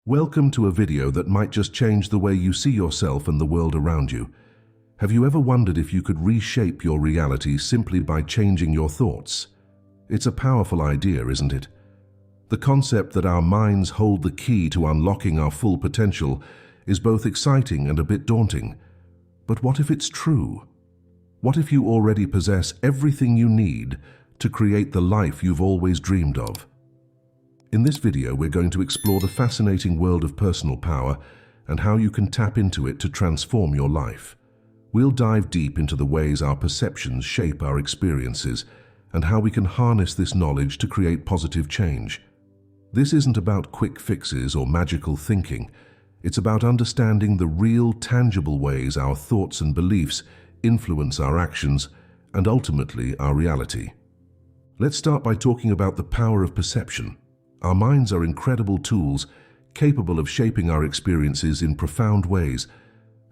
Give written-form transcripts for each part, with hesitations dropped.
Welcome to a video that might just change the way you see yourself and the world around you. Have you ever wondered if you could reshape your reality simply by changing your thoughts? It's a powerful idea, isn't it? The concept that our minds hold the key to unlocking our full potential is both exciting and a bit daunting. But what if it's true? What if you already possess everything you need to create the life you've always dreamed of? In this video, we're going to explore the fascinating world of personal power and how you can tap into it to transform your life. We'll dive deep into the ways our perceptions shape our experiences and how we can harness this knowledge to create positive change. This isn't about quick fixes or magical thinking. It's about understanding the real, tangible ways our thoughts and beliefs influence our actions and ultimately our reality. Let's start by talking about the power of perception. Our minds are incredible tools, capable of shaping our experiences in profound ways.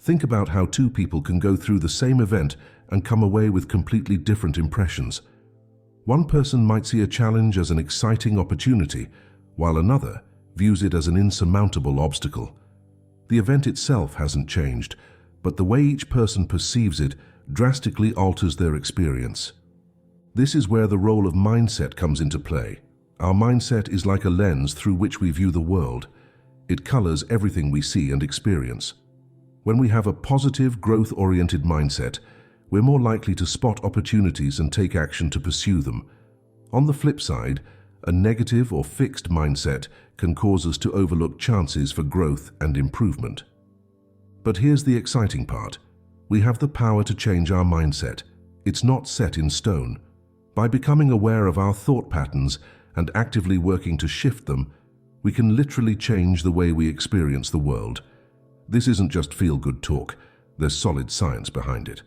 Think about how two people can go through the same event and come away with completely different impressions. One person might see a challenge as an exciting opportunity, while another views it as an insurmountable obstacle. The event itself hasn't changed, but the way each person perceives it drastically alters their experience. This is where the role of mindset comes into play. Our mindset is like a lens through which we view the world. It colors everything we see and experience. When we have a positive, growth-oriented mindset, we're more likely to spot opportunities and take action to pursue them. On the flip side, a negative or fixed mindset can cause us to overlook chances for growth and improvement. But here's the exciting part. We have the power to change our mindset. It's not set in stone. By becoming aware of our thought patterns and actively working to shift them, we can literally change the way we experience the world. This isn't just feel-good talk. There's solid science behind it.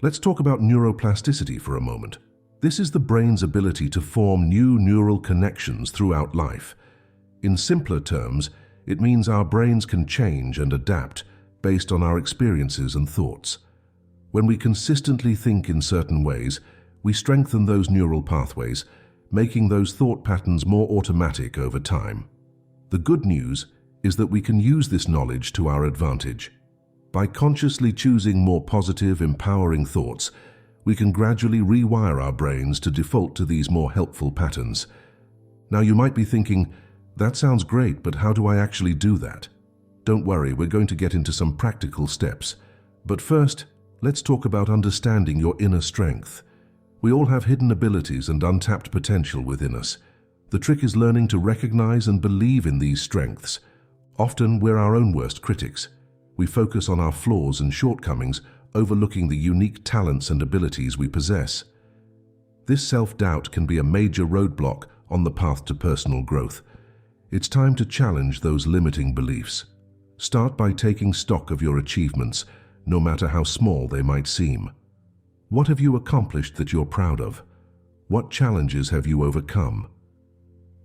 Let's talk about neuroplasticity for a moment. This is the brain's ability to form new neural connections throughout life. In simpler terms, it means our brains can change and adapt based on our experiences and thoughts. When we consistently think in certain ways, we strengthen those neural pathways, making those thought patterns more automatic over time. The good news is that we can use this knowledge to our advantage. By consciously choosing more positive, empowering thoughts, we can gradually rewire our brains to default to these more helpful patterns. Now you might be thinking, that sounds great, but how do I actually do that? Don't worry, we're going to get into some practical steps. But first, let's talk about understanding your inner strength. We all have hidden abilities and untapped potential within us. The trick is learning to recognize and believe in these strengths. Often, we're our own worst critics. We focus on our flaws and shortcomings, overlooking the unique talents and abilities we possess. This self-doubt can be a major roadblock on the path to personal growth. It's time to challenge those limiting beliefs. Start by taking stock of your achievements, no matter how small they might seem. What have you accomplished that you're proud of? What challenges have you overcome?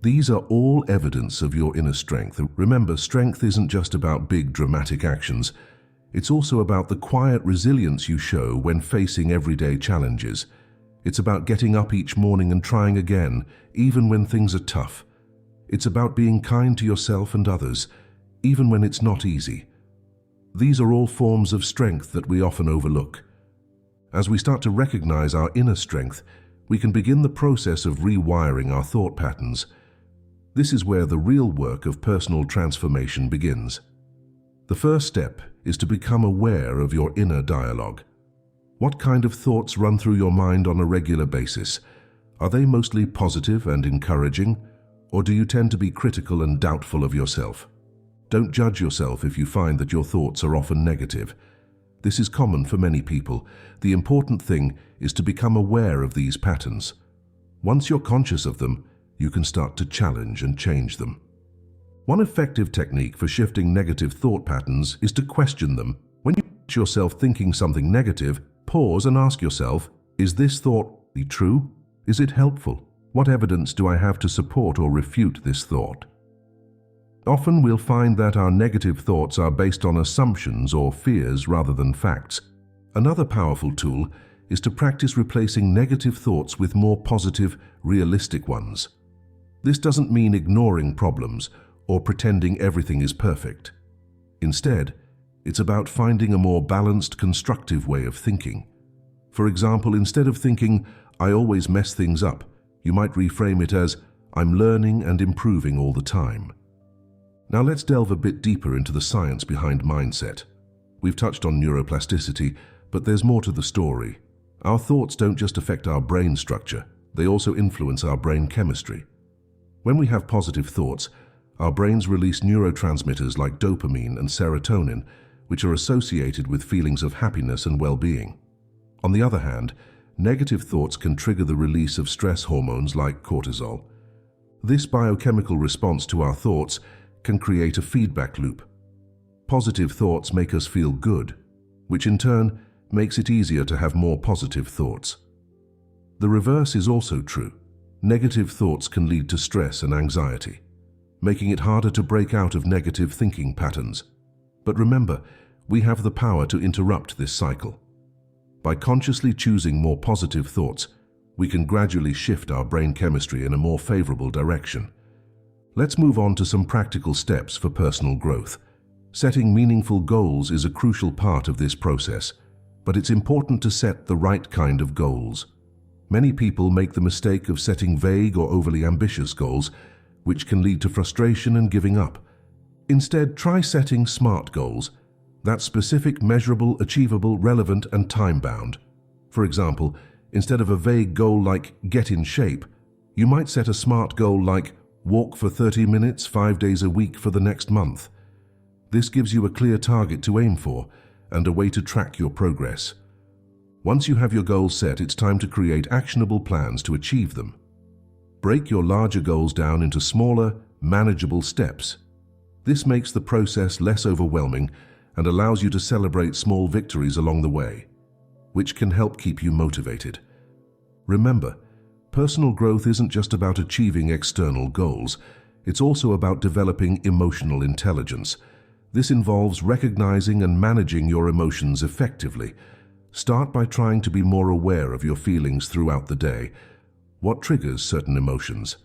These are all evidence of your inner strength. Remember, strength isn't just about big dramatic actions. It's also about the quiet resilience you show when facing everyday challenges. It's about getting up each morning and trying again, even when things are tough. It's about being kind to yourself and others, even when it's not easy. These are all forms of strength that we often overlook. As we start to recognize our inner strength, we can begin the process of rewiring our thought patterns. This is where the real work of personal transformation begins. The first step is to become aware of your inner dialogue. What kind of thoughts run through your mind on a regular basis? Are they mostly positive and encouraging, or do you tend to be critical and doubtful of yourself? Don't judge yourself if you find that your thoughts are often negative. This is common for many people. The important thing is to become aware of these patterns. Once you're conscious of them, you can start to challenge and change them. One effective technique for shifting negative thought patterns is to question them. When you catch yourself thinking something negative, pause and ask yourself, is this thought really true? Is it helpful? What evidence do I have to support or refute this thought? Often we'll find that our negative thoughts are based on assumptions or fears rather than facts. Another powerful tool is to practice replacing negative thoughts with more positive, realistic ones. This doesn't mean ignoring problems or pretending everything is perfect. Instead, it's about finding a more balanced, constructive way of thinking. For example, instead of thinking, "I always mess things up," you might reframe it as, "I'm learning and improving all the time." Now let's delve a bit deeper into the science behind mindset. We've touched on neuroplasticity, but there's more to the story. Our thoughts don't just affect our brain structure, they also influence our brain chemistry. When we have positive thoughts, our brains release neurotransmitters like dopamine and serotonin, which are associated with feelings of happiness and well-being. On the other hand, negative thoughts can trigger the release of stress hormones like cortisol. This biochemical response to our thoughts can create a feedback loop. Positive thoughts make us feel good, which in turn makes it easier to have more positive thoughts. The reverse is also true. Negative thoughts can lead to stress and anxiety, making it harder to break out of negative thinking patterns. But remember, we have the power to interrupt this cycle. By consciously choosing more positive thoughts, we can gradually shift our brain chemistry in a more favorable direction. Let's move on to some practical steps for personal growth. Setting meaningful goals is a crucial part of this process, but it's important to set the right kind of goals. Many people make the mistake of setting vague or overly ambitious goals, which can lead to frustration and giving up. Instead, try setting SMART goals. That's specific, measurable, achievable, relevant, and time-bound. For example, instead of a vague goal like "get in shape," you might set a SMART goal like "walk for 30 minutes, 5 days a week for the next month." This gives you a clear target to aim for and a way to track your progress. Once you have your goals set, it's time to create actionable plans to achieve them. Break your larger goals down into smaller, manageable steps. This makes the process less overwhelming and allows you to celebrate small victories along the way, which can help keep you motivated. Remember, personal growth isn't just about achieving external goals, it's also about developing emotional intelligence. This involves recognizing and managing your emotions effectively. Start by trying to be more aware of your feelings throughout the day. What triggers certain emotions?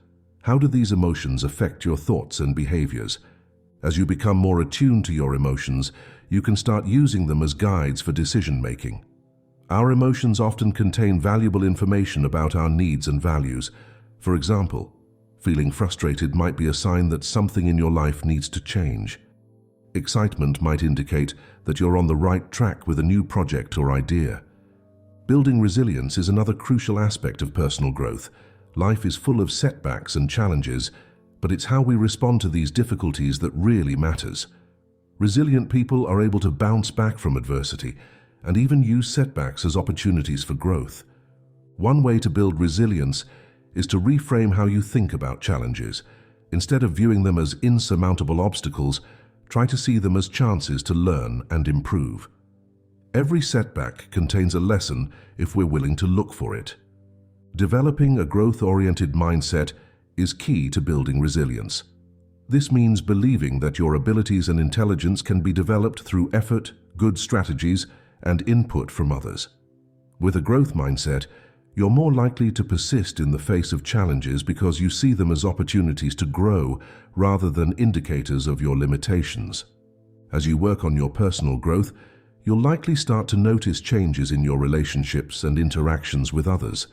How do these emotions affect your thoughts and behaviors? As you become more attuned to your emotions, you can start using them as guides for decision-making. Our emotions often contain valuable information about our needs and values. For example, feeling frustrated might be a sign that something in your life needs to change. Excitement might indicate that you're on the right track with a new project or idea. Building resilience is another crucial aspect of personal growth. Life is full of setbacks and challenges, but it's how we respond to these difficulties that really matters. Resilient people are able to bounce back from adversity and even use setbacks as opportunities for growth. One way to build resilience is to reframe how you think about challenges. Instead of viewing them as insurmountable obstacles, try to see them as chances to learn and improve. Every setback contains a lesson if we're willing to look for it. Developing a growth-oriented mindset is key to building resilience. This means believing that your abilities and intelligence can be developed through effort, good strategies, and input from others. With a growth mindset, you're more likely to persist in the face of challenges because you see them as opportunities to grow rather than indicators of your limitations. As you work on your personal growth, you'll likely start to notice changes in your relationships and interactions with others.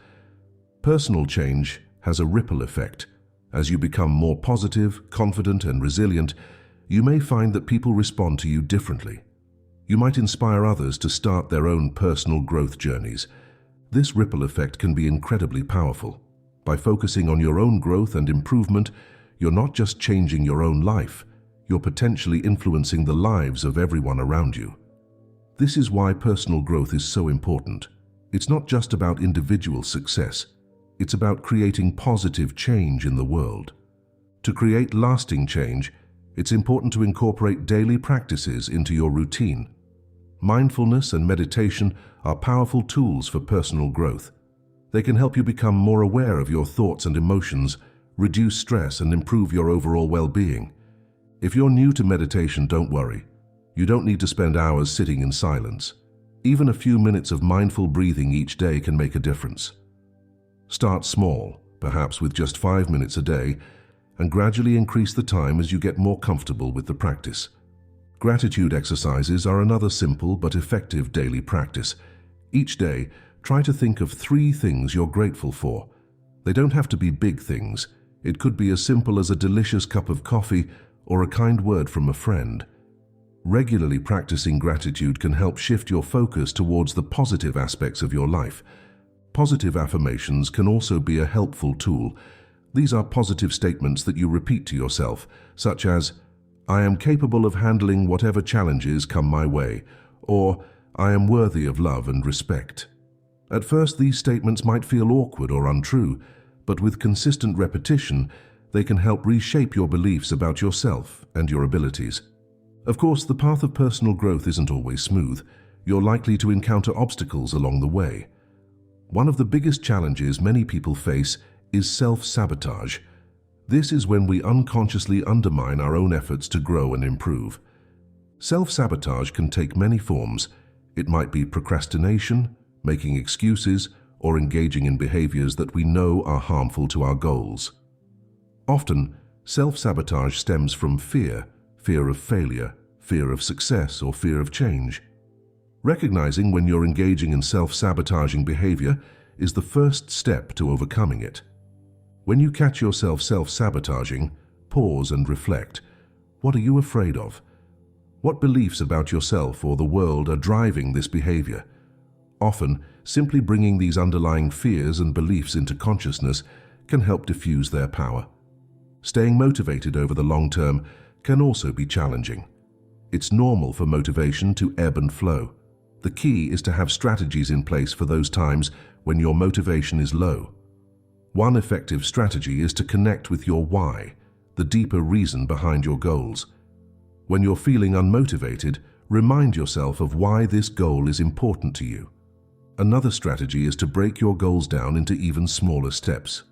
Personal change has a ripple effect. As you become more positive, confident, and resilient, you may find that people respond to you differently. You might inspire others to start their own personal growth journeys. This ripple effect can be incredibly powerful. By focusing on your own growth and improvement, you're not just changing your own life, you're potentially influencing the lives of everyone around you. This is why personal growth is so important. It's not just about individual success, it's about creating positive change in the world. To create lasting change, it's important to incorporate daily practices into your routine. Mindfulness and meditation are powerful tools for personal growth. They can help you become more aware of your thoughts and emotions, reduce stress, and improve your overall well-being. If you're new to meditation, don't worry. You don't need to spend hours sitting in silence. Even a few minutes of mindful breathing each day can make a difference. Start small, perhaps with just 5 minutes a day, and gradually increase the time as you get more comfortable with the practice. Gratitude exercises are another simple but effective daily practice. Each day, try to think of 3 things you're grateful for. They don't have to be big things. It could be as simple as a delicious cup of coffee or a kind word from a friend. Regularly practicing gratitude can help shift your focus towards the positive aspects of your life. Positive affirmations can also be a helpful tool. These are positive statements that you repeat to yourself, such as, "I am capable of handling whatever challenges come my way," or "I am worthy of love and respect." At first, these statements might feel awkward or untrue, but with consistent repetition, they can help reshape your beliefs about yourself and your abilities. Of course, the path of personal growth isn't always smooth. You're likely to encounter obstacles along the way. One of the biggest challenges many people face is self-sabotage. This is when we unconsciously undermine our own efforts to grow and improve. Self-sabotage can take many forms. It might be procrastination, making excuses, or engaging in behaviors that we know are harmful to our goals. Often, self-sabotage stems from fear of failure, fear of success, or fear of change. Recognizing when you're engaging in self-sabotaging behavior is the first step to overcoming it. When you catch yourself self-sabotaging, pause and reflect. What are you afraid of? What beliefs about yourself or the world are driving this behavior? Often, simply bringing these underlying fears and beliefs into consciousness can help diffuse their power. Staying motivated over the long term can also be challenging. It's normal for motivation to ebb and flow. The key is to have strategies in place for those times when your motivation is low. One effective strategy is to connect with your why, the deeper reason behind your goals. When you're feeling unmotivated, remind yourself of why this goal is important to you. Another strategy is to break your goals down into even smaller steps.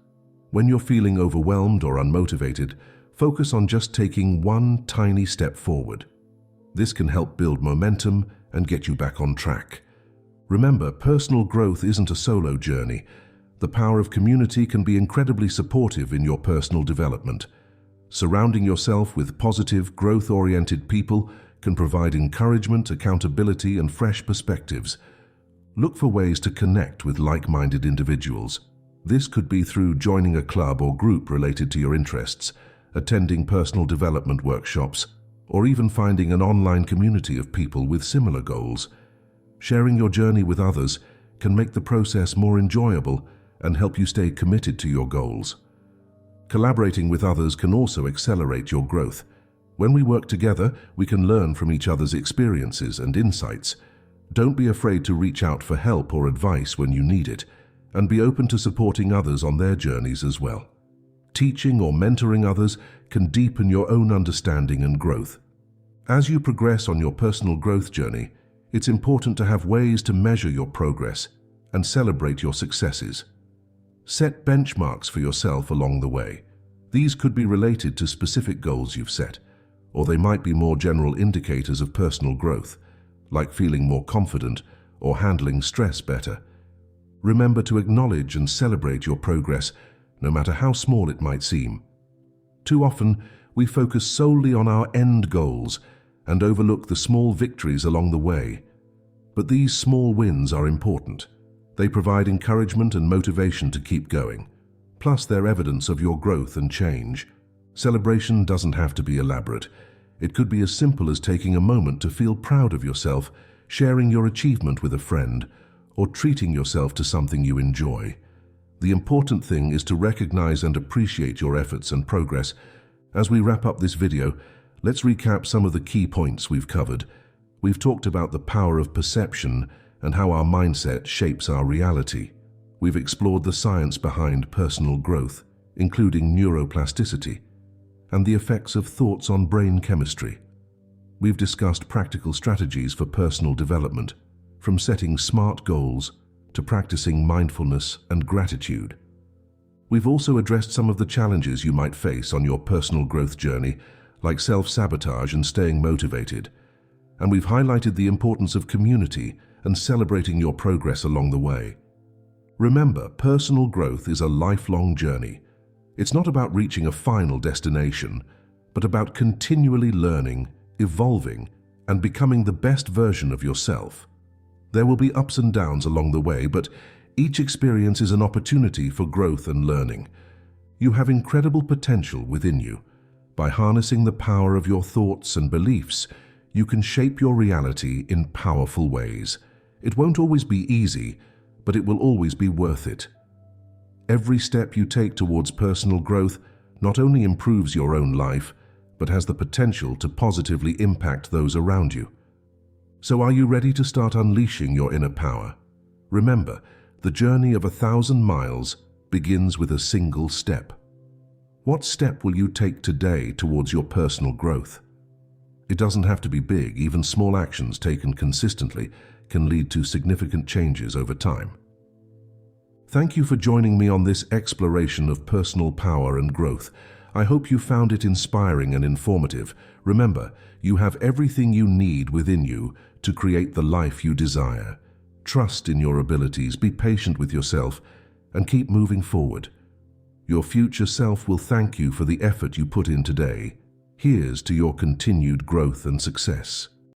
When you're feeling overwhelmed or unmotivated, focus on just taking one tiny step forward. This can help build momentum and get you back on track. Remember, personal growth isn't a solo journey. The power of community can be incredibly supportive in your personal development. Surrounding yourself with positive, growth-oriented people can provide encouragement, accountability, and fresh perspectives. Look for ways to connect with like-minded individuals. This could be through joining a club or group related to your interests, attending personal development workshops, or even finding an online community of people with similar goals. Sharing your journey with others can make the process more enjoyable and help you stay committed to your goals. Collaborating with others can also accelerate your growth. When we work together, we can learn from each other's experiences and insights. Don't be afraid to reach out for help or advice when you need it, and be open to supporting others on their journeys as well. Teaching or mentoring others can deepen your own understanding and growth. As you progress on your personal growth journey, it's important to have ways to measure your progress and celebrate your successes. Set benchmarks for yourself along the way. These could be related to specific goals you've set, or they might be more general indicators of personal growth, like feeling more confident or handling stress better. Remember to acknowledge and celebrate your progress, no matter how small it might seem. Too often, we focus solely on our end goals and overlook the small victories along the way. But these small wins are important. They provide encouragement and motivation to keep going. Plus, they're evidence of your growth and change. Celebration doesn't have to be elaborate. It could be as simple as taking a moment to feel proud of yourself, sharing your achievement with a friend, or treating yourself to something you enjoy. The important thing is to recognize and appreciate your efforts and progress. As we wrap up this video, let's recap some of the key points we've covered. We've talked about the power of perception and how our mindset shapes our reality. We've explored the science behind personal growth, including neuroplasticity, and the effects of thoughts on brain chemistry. We've discussed practical strategies for personal development, from setting smart goals to practicing mindfulness and gratitude. We've also addressed some of the challenges you might face on your personal growth journey, like self-sabotage and staying motivated. And we've highlighted the importance of community and celebrating your progress along the way. Remember, personal growth is a lifelong journey. It's not about reaching a final destination, but about continually learning, evolving, and becoming the best version of yourself. There will be ups and downs along the way, but each experience is an opportunity for growth and learning. You have incredible potential within you. By harnessing the power of your thoughts and beliefs, you can shape your reality in powerful ways. It won't always be easy, but it will always be worth it. Every step you take towards personal growth not only improves your own life, but has the potential to positively impact those around you. So are you ready to start unleashing your inner power? Remember, the journey of 1,000 miles begins with a single step. What step will you take today towards your personal growth? It doesn't have to be big. Even small actions taken consistently can lead to significant changes over time. Thank you for joining me on this exploration of personal power and growth. I hope you found it inspiring and informative. Remember, you have everything you need within you to create the life you desire. Trust in your abilities, be patient with yourself, and keep moving forward. Your future self will thank you for the effort you put in today. Here's to your continued growth and success.